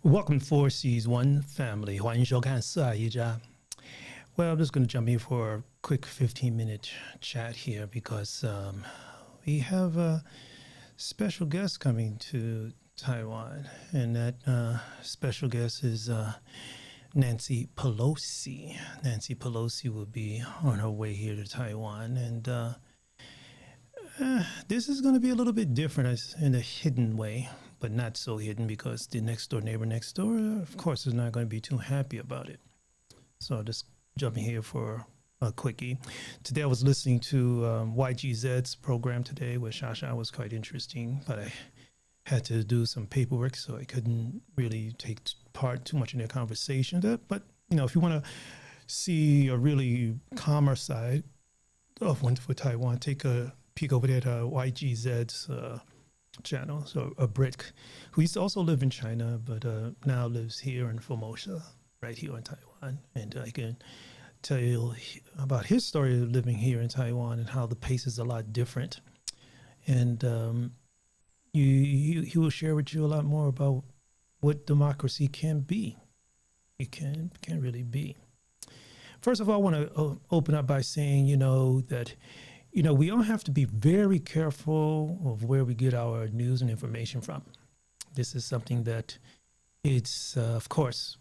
Welcome to Four Seas One Family. 欢迎收看四海一家. Well, I'm just going to jump in for a quick 15-minute chat here because we have a special guest coming to Taiwan, and that special guest is Nancy Pelosi. Nancy Pelosi will be on her way here to Taiwan, and this is going to be a little bit different in a hidden way, but not so hidden because the neighbor next door, of course, is not going to be too happy about it. So I'll just jump in here for a quickie. Today I was listening to YGZ's program today with Shasha. It was quite interesting, but I had to do some paperwork, so I couldn't really take part too much in their conversation. But, you know, if you want to see a really calmer side of Wonderful Taiwan, take a peek over there at YGZ's channel. So a Brit who used to also live in China, but now lives here in Formosa, right here in Taiwan. And I can tell you about his story of living here in Taiwan and how the pace is a lot different. And he will share with you a lot more about what democracy can be. It can really be. First of all, I want to open up by saying, that we all have to be very careful of where we get our news and information from. This is something that it's, of course,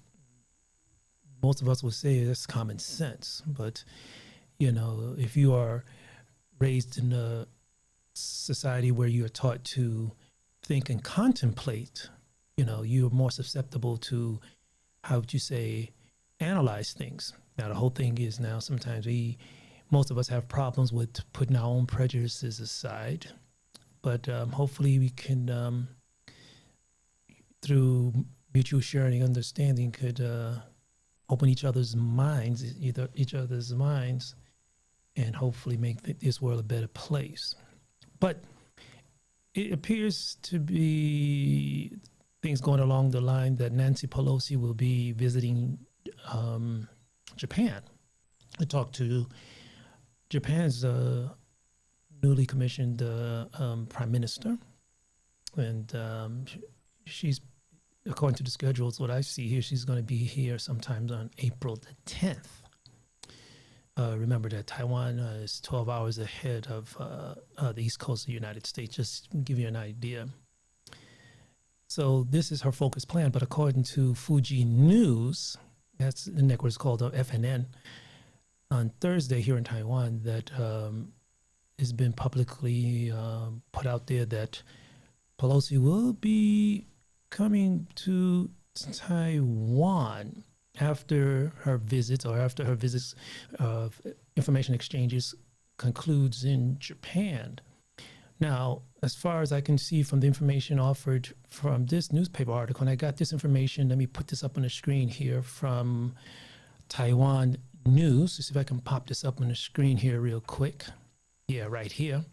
most of us will say it's common sense. But, if you are raised in a society where you are taught to think and contemplate, you're more susceptible to, how would you say, analyze things. Now, the whole thing is now sometimes most of us have problems with putting our own prejudices aside, but hopefully we can, through mutual sharing and understanding, could open each other's minds, and hopefully make this world a better place. But it appears to be things going along the line that Nancy Pelosi will be visiting Japan. I talked to Japan's newly commissioned prime minister, and she's, according to the schedules, what I see here, she's going to be here sometime on April the 10th. Remember that Taiwan is 12 hours ahead of the East Coast of the United States, just to give you an idea. So this is her focus plan, but according to Fuji News, that's the network is called FNN, on Thursday here in Taiwan, that has been publicly put out there that Pelosi will be coming to Taiwan after her visits of information exchanges concludes in Japan. Now, as far as I can see from the information offered from this newspaper article, and I got this information, let me put this up on the screen here from Taiwan News. Let's see if I can pop this up on the screen here real quick. Yeah, right here.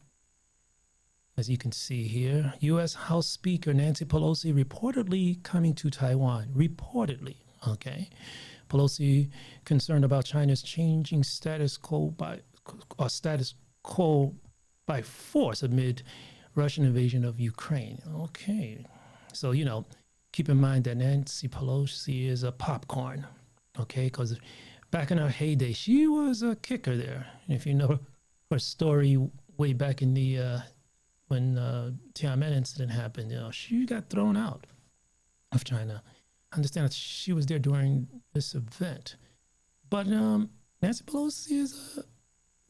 As you can see here, U.S. House Speaker Nancy Pelosi reportedly coming to Taiwan. Reportedly, okay. Pelosi concerned about China's changing status quo by force amid Russian invasion of Ukraine. Okay, so keep in mind that Nancy Pelosi is a popcorn, okay, because back in her heyday, she was a kicker there. And if you know her story way back in the when Tiananmen incident happened, she got thrown out of China. I understand that she was there during this event, but Nancy Pelosi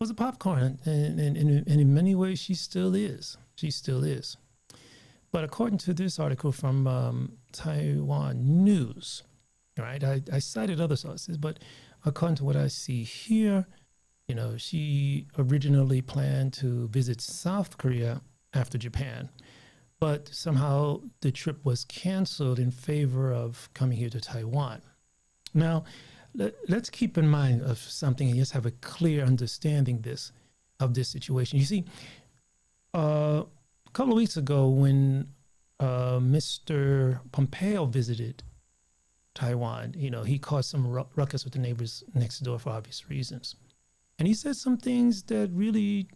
was a popcorn, and in many ways she still is. She still is. But according to this article from Taiwan News, right? I cited other sources, but according to what I see here, she originally planned to visit South Korea after Japan, but somehow the trip was canceled in favor of coming here to Taiwan. Now, let's keep in mind of something and just have a clear understanding of this situation. You see, a couple of weeks ago when Mr. Pompeo visited Taiwan, he caused some ruckus with the neighbors next door for obvious reasons. And he said some things that really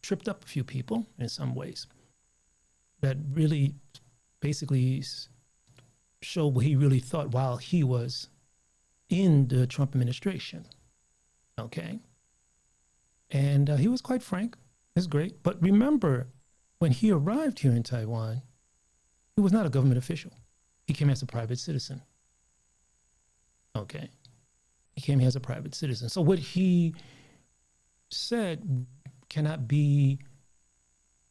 tripped up a few people in some ways, that really basically show what he really thought while he was in the Trump administration. Okay. And he was quite frank. It's great. But remember, when he arrived here in Taiwan, he was not a government official. He came as a private citizen. Okay. He came here as a private citizen. So what he said cannot be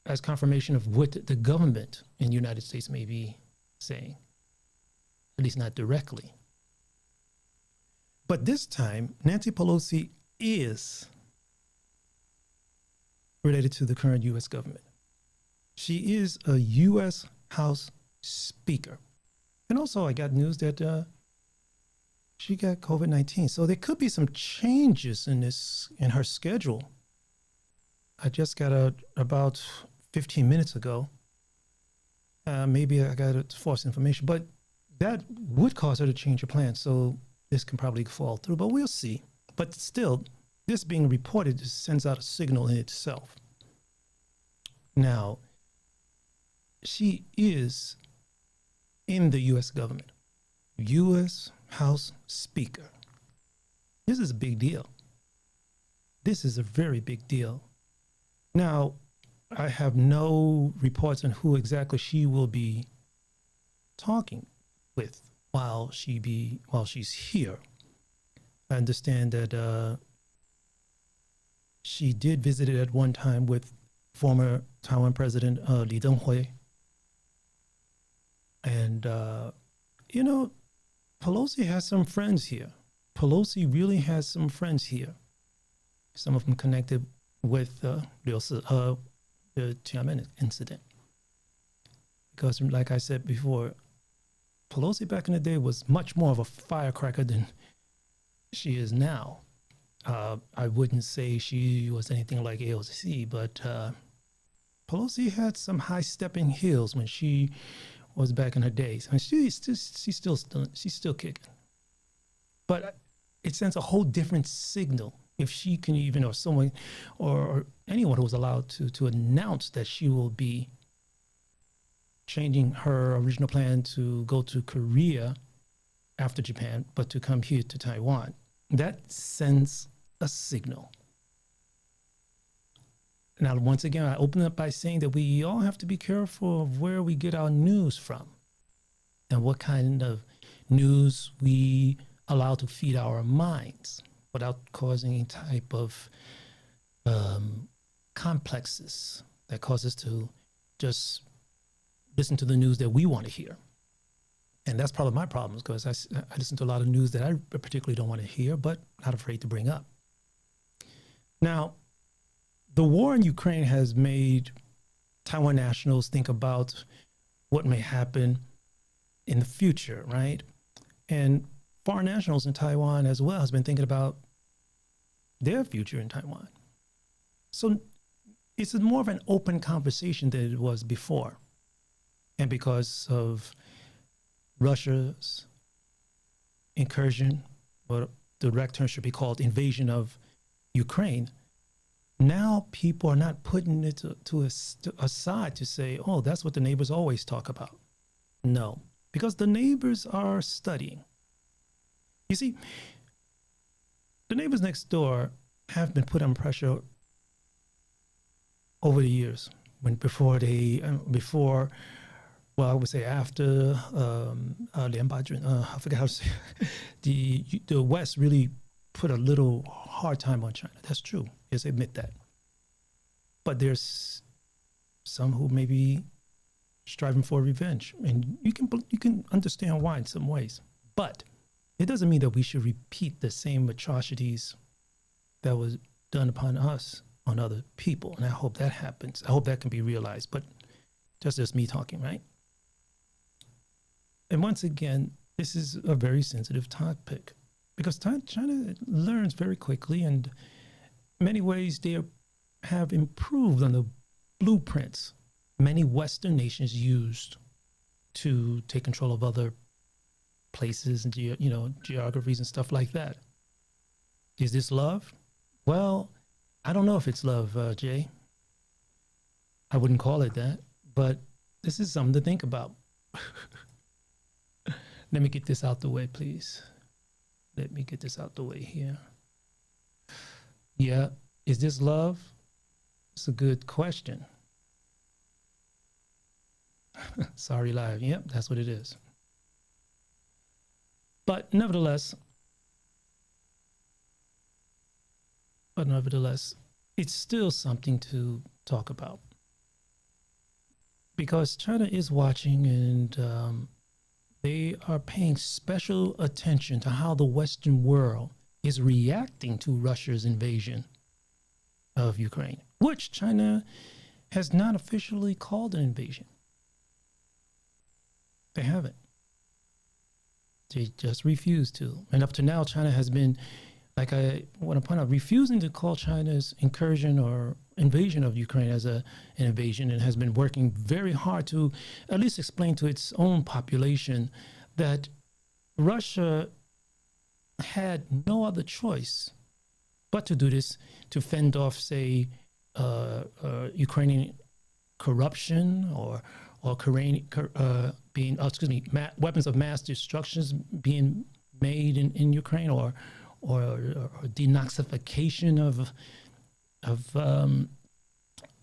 as confirmation of what the government in the United States may be saying, at least not directly. But this time, Nancy Pelosi is related to the current U.S. government. She is a U.S. House Speaker. And also, I got news that she got COVID-19. So there could be some changes in her schedule. I just got out about 15 minutes ago. Maybe I got false information, but that would cause her to change her plan. So this can probably fall through, but we'll see. But still, this being reported just sends out a signal in itself. Now, she is in the U.S. government, U.S. House Speaker. This is a big deal. This is a very big deal. Now, I have no reports on who exactly she will be talking with while she's here. I understand that she did visit it at one time with former Taiwan President Lee Teng-hui. And, Pelosi has some friends here. Pelosi really has some friends here. Some of them connected with the Tiananmen incident. Because, like I said before, Pelosi back in the day was much more of a firecracker than she is now. I wouldn't say she was anything like AOC, but Pelosi had some high-stepping heels when she was back in her days. I mean, she's still kicking. But it sends a whole different signal if she can even, or someone, or anyone who was allowed to announce that she will be changing her original plan to go to Korea after Japan, but to come here to Taiwan. That sends a signal. Now, once again, I open up by saying that we all have to be careful of where we get our news from and what kind of news we allow to feed our minds without causing any type of complexes that cause us to just listen to the news that we want to hear. And that's probably my problem, because I listen to a lot of news that I particularly don't want to hear, but not afraid to bring up. Now, the war in Ukraine has made Taiwan nationals think about what may happen in the future, right? And foreign nationals in Taiwan as well has been thinking about their future in Taiwan. So it's more of an open conversation than it was before. And because of Russia's incursion, or the direct term should be called invasion of Ukraine, now people are not putting it aside to say, oh, that's what the neighbors always talk about. No, because the neighbors are studying. You see, the neighbors next door have been put on pressure over the years. Well, I would say after I forget how to say it. The West really put a little hard time on China. That's true. Yes, I admit that. But there's some who may be striving for revenge, and you can understand why in some ways. But it doesn't mean that we should repeat the same atrocities that was done upon us on other people. And I hope that happens. I hope that can be realized. But that's just me talking, right? And once again, this is a very sensitive topic because China learns very quickly, and in many ways they have improved on the blueprints many Western nations used to take control of other places and geographies and stuff like that. Is this love? Well, I don't know if it's love, Jay. I wouldn't call it that, but this is something to think about. Let me get this out the way, please. Let me get this out the way here. Yeah, is this love? It's a good question. Sorry, live. Yep, that's what it is. But nevertheless, it's still something to talk about. Because China is watching, and they are paying special attention to how the Western world is reacting to Russia's invasion of Ukraine, which China has not officially called an invasion. They haven't. They just refuse to. And up to now, China has been, like I want to point out, refusing to call China's incursion or invasion of Ukraine as an invasion, and has been working very hard to at least explain to its own population that Russia had no other choice but to do this to fend off, say, Ukrainian corruption or weapons of mass destruction being made in Ukraine, or denazification of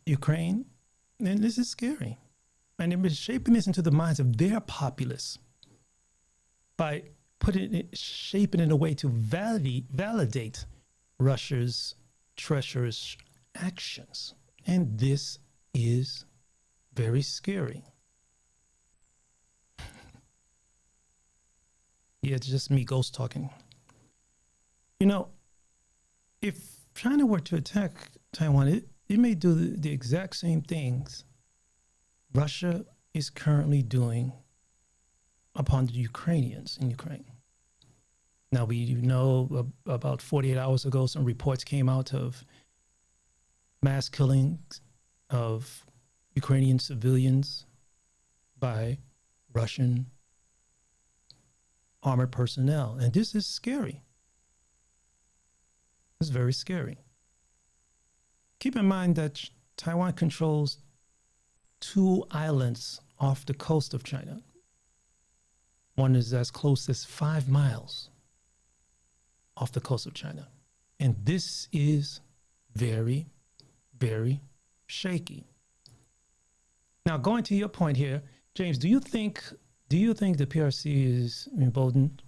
Ukraine. And this is scary. And they've been shaping this into the minds of their populace by shaping it in a way to validate Russia's treacherous actions. And this is very scary. Yeah, it's just me ghost talking. You know, if China were to attack Taiwan, it may do the exact same things Russia is currently doing upon the Ukrainians in Ukraine. Now, we know about 48 hours ago, some reports came out of mass killings of Ukrainian civilians by Russian armored personnel. And this is scary. It's very scary. Keep in mind that Taiwan controls 2 islands off the coast of China. One is as close as 5 miles off the coast of China. And this is very, very shaky. Now, going to your point here, James, do you think the PRC is emboldened?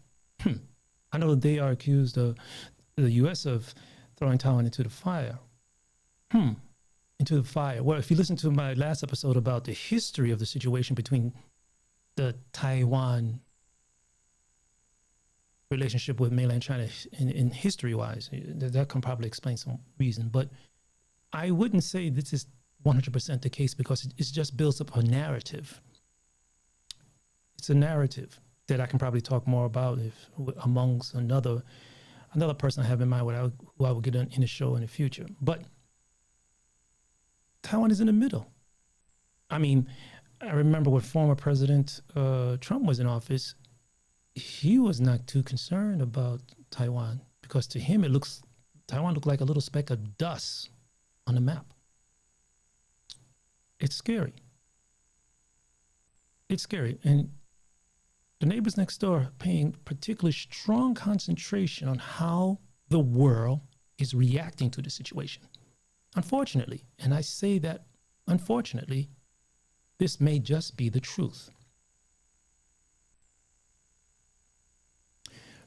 I know they are accused of the U.S. of throwing Taiwan into the fire. Into the fire. Well, if you listen to my last episode about the history of the situation between the Taiwan relationship with mainland China in history-wise, that can probably explain some reason. But I wouldn't say this is 100% the case, because it just builds up a narrative. It's a narrative that I can probably talk more about amongst another person I have in mind who I will get in the show in the future. But Taiwan is in the middle. I mean, I remember when former President Trump was in office, he was not too concerned about Taiwan, because to him Taiwan looked like a little speck of dust on the map. It's scary. It's scary. And the neighbors next door are paying particularly strong concentration on how the world is reacting to the situation. Unfortunately, and I say that unfortunately, this may just be the truth.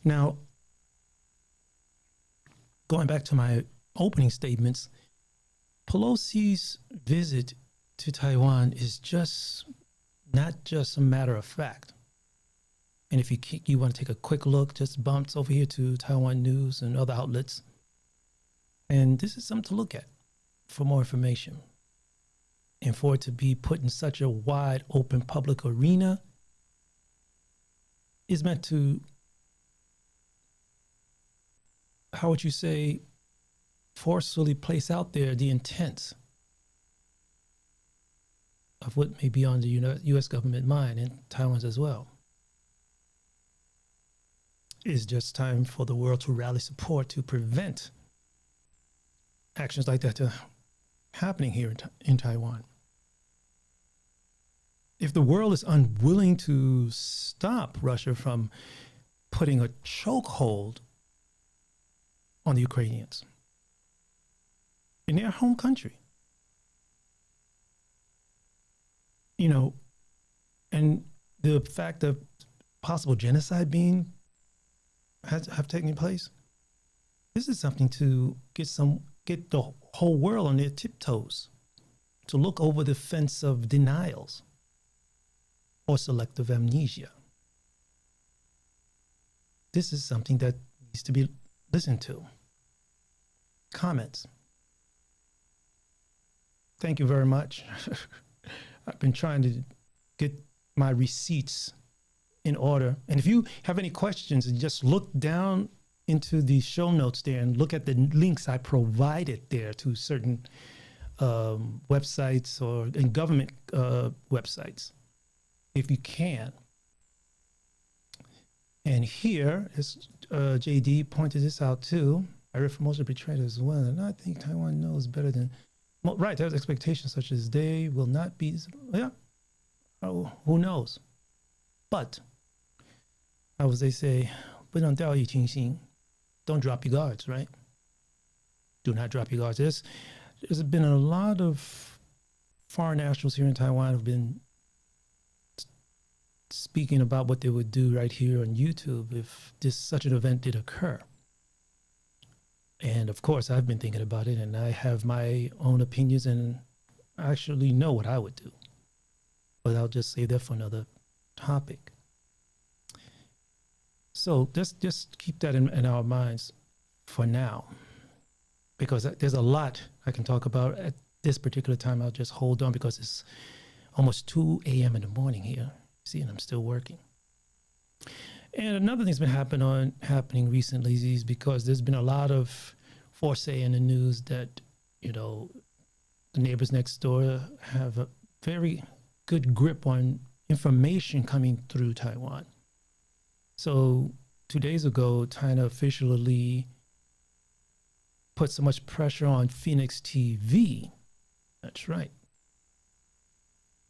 Now, going back to my opening statements, Pelosi's visit to Taiwan is not just a matter of fact. And if you want to take a quick look, just bounce over here to Taiwan News and other outlets. And this is something to look at for more information. And for it to be put in such a wide open public arena is meant to, how would you say, forcefully place out there the intent of what may be on the U.S. government mind, and Taiwan's as well. It's just time for the world to rally support to prevent actions like that happening here in Taiwan. if the world is unwilling to stop Russia from putting a chokehold on the Ukrainians in their home country, you know, and the fact of possible genocide have taken place, this is something to get the whole world on their tiptoes, to look over the fence of denials or selective amnesia. This is something that needs to be listened to. Comments. Thank you very much. I've been trying to get my receipts in order. And if you have any questions, just look down into the show notes there and look at the links I provided there to certain websites and government websites, if you can. And here, as JD pointed this out too, I read for most of betrayed as well. And I think Taiwan knows better than, right, there's expectations such as they will not be, yeah, oh, who knows? But, how as they say, 不能掉以轻心, don't drop your guards, right? Do not drop your guards. There's been a lot of foreign nationals here in Taiwan who've been speaking about what they would do right here on YouTube if such an event did occur. And of course, I've been thinking about it, and I have my own opinions and I actually know what I would do. But I'll just save that for another topic. So just keep that in our minds for now, because there's a lot I can talk about at this particular time. I'll just hold on because it's almost 2 a.m. in the morning here. See, and I'm still working. And another thing's been happening recently is because there's been a lot of foresay in the news that, you know, the neighbors next door have a very good grip on information coming through Taiwan. So 2 days ago, China officially put so much pressure on Phoenix TV. That's right.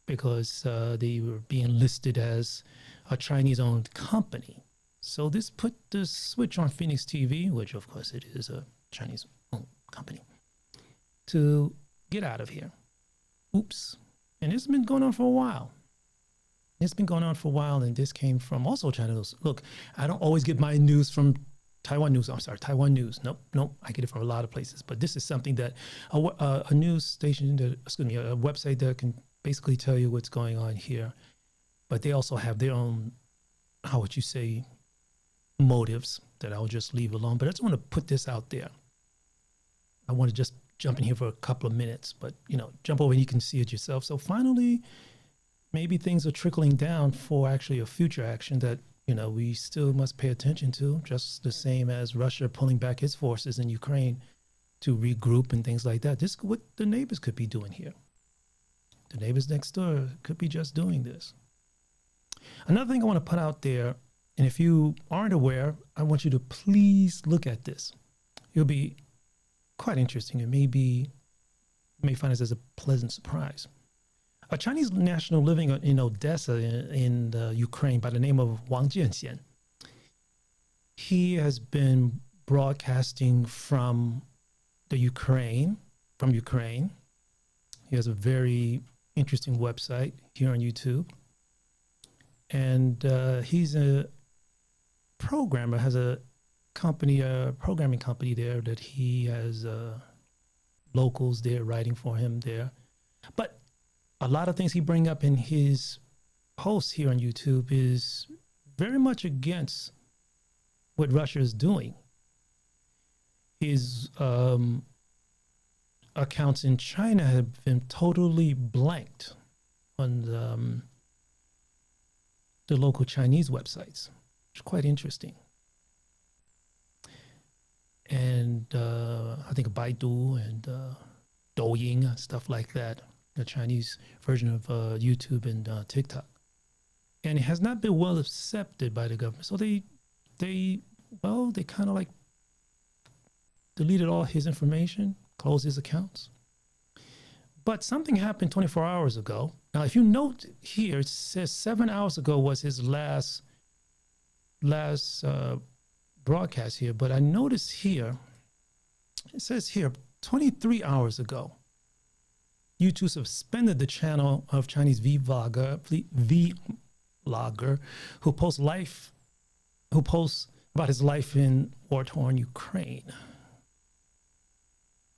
Because they were being listed as a Chinese-owned company. So this put the switch on Phoenix TV, which of course it is a Chinese-owned company, to get out of here. Oops. And this has been going on for a while. And this came from also China. Look, I don't always get my news from Taiwan News. I'm sorry, Taiwan News. Nope. I get it from a lot of places. But this is something that a news station, a website that can basically tell you what's going on here. But they also have their own, how would you say, motives that I'll just leave alone. But I just want to put this out there. I want to just jump in here for a couple of minutes, but, you know, jump over and you can see it yourself. So finally, maybe things are trickling down for actually a future action that, you know, we still must pay attention to, just the same as Russia pulling back its forces in Ukraine to regroup and things like that. This is what the neighbors could be doing here. The neighbors next door could be just doing this. Another thing I want to put out there, and if you aren't aware, I want you to please look at this. It'll be quite interesting. It you may find this as a pleasant surprise. A Chinese national living in Odessa in Ukraine by the name of Wang Jianxian. He has been broadcasting from Ukraine. He has a very interesting website here on YouTube. And he's a programmer, has a programming company there that he has locals there writing for him there. But a lot of things he bring up in his posts here on YouTube is very much against what Russia is doing. His accounts in China have been totally blanked on the local Chinese websites, which is quite interesting. And I think Baidu and Douyin, stuff like that, the Chinese version of YouTube and TikTok. And it has not been well accepted by the government. So they kind of like deleted all his information, closed his accounts. But something happened 24 hours ago Now, if you note here, it says 7 hours ago was his last broadcast here, but I notice here, it says here 23 hours ago, YouTube suspended the channel of Chinese vlogger who posts about his life in war-torn Ukraine.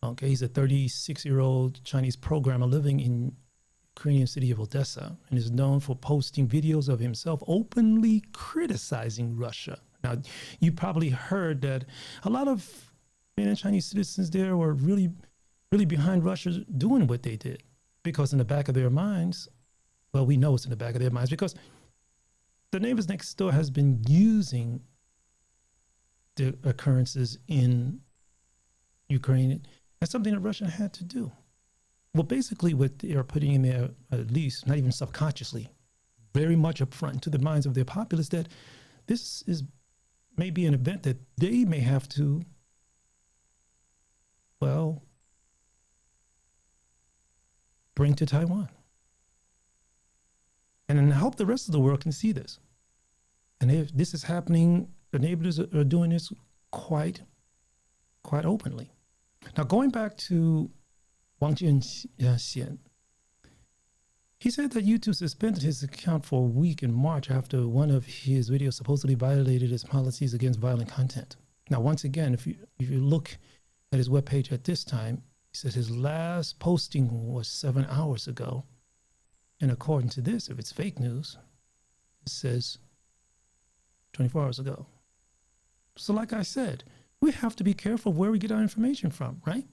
Okay, he's a 36-year-old Chinese programmer living in Ukrainian city of Odessa and is known for posting videos of himself openly criticizing Russia. Now, you probably heard that a lot of Chinese citizens there were really behind Russia doing what they did, because in the back of their minds, well, we know it's in the back of their minds because the neighbors next door has been using the occurrences in Ukraine as something that Russia had to do. Well, basically what they are putting in there, at least not even subconsciously, very much up front into the minds of their populace, that this is maybe an event that they may have to, well, bring to Taiwan. And I hope the rest of the world can see this. And if this is happening, the neighbors are doing this quite openly. Now, going back to Wang Jianxian, he said that YouTube suspended his account for a week in March after one of his videos supposedly violated its policies against violent content. Now, once again, if you look at his webpage at this time, he says his last posting was 7 hours ago. And according to this, if it's fake news, it says 24 hours ago. So like I said, we have to be careful where we get our information from, right?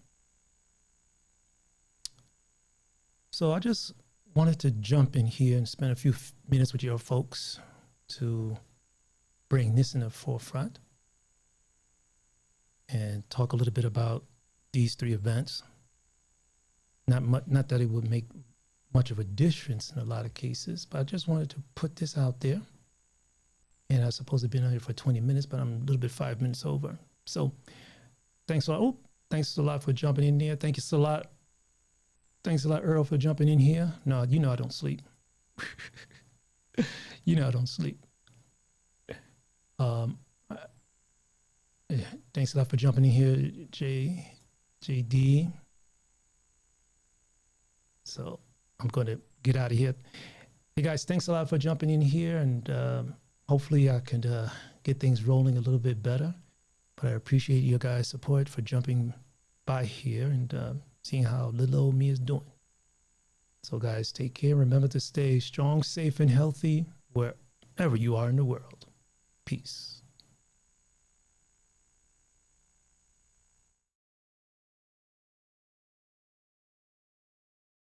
So I just wanted to jump in here and spend a few minutes with your folks to bring this in the forefront and talk a little bit about these three events. Not that it would make much of a difference in a lot of cases, but I just wanted to put this out there. And I was supposed to have been on here for 20 minutes, but I'm a little bit 5 minutes over. So thanks a lot. Oh, thanks a lot for jumping in there. Thank you so lot. Thanks a lot, Earl, for jumping in here. No, you know I don't sleep. You know I don't sleep. Thanks a lot for jumping in here, JD. So I'm going to get out of here. Hey, guys, thanks a lot for jumping in here. And hopefully I can get things rolling a little bit better. But I appreciate your guys' support for jumping by here and seeing how little old me is doing. So, guys, take care. Remember to stay strong, safe, and healthy wherever you are in the world. Peace.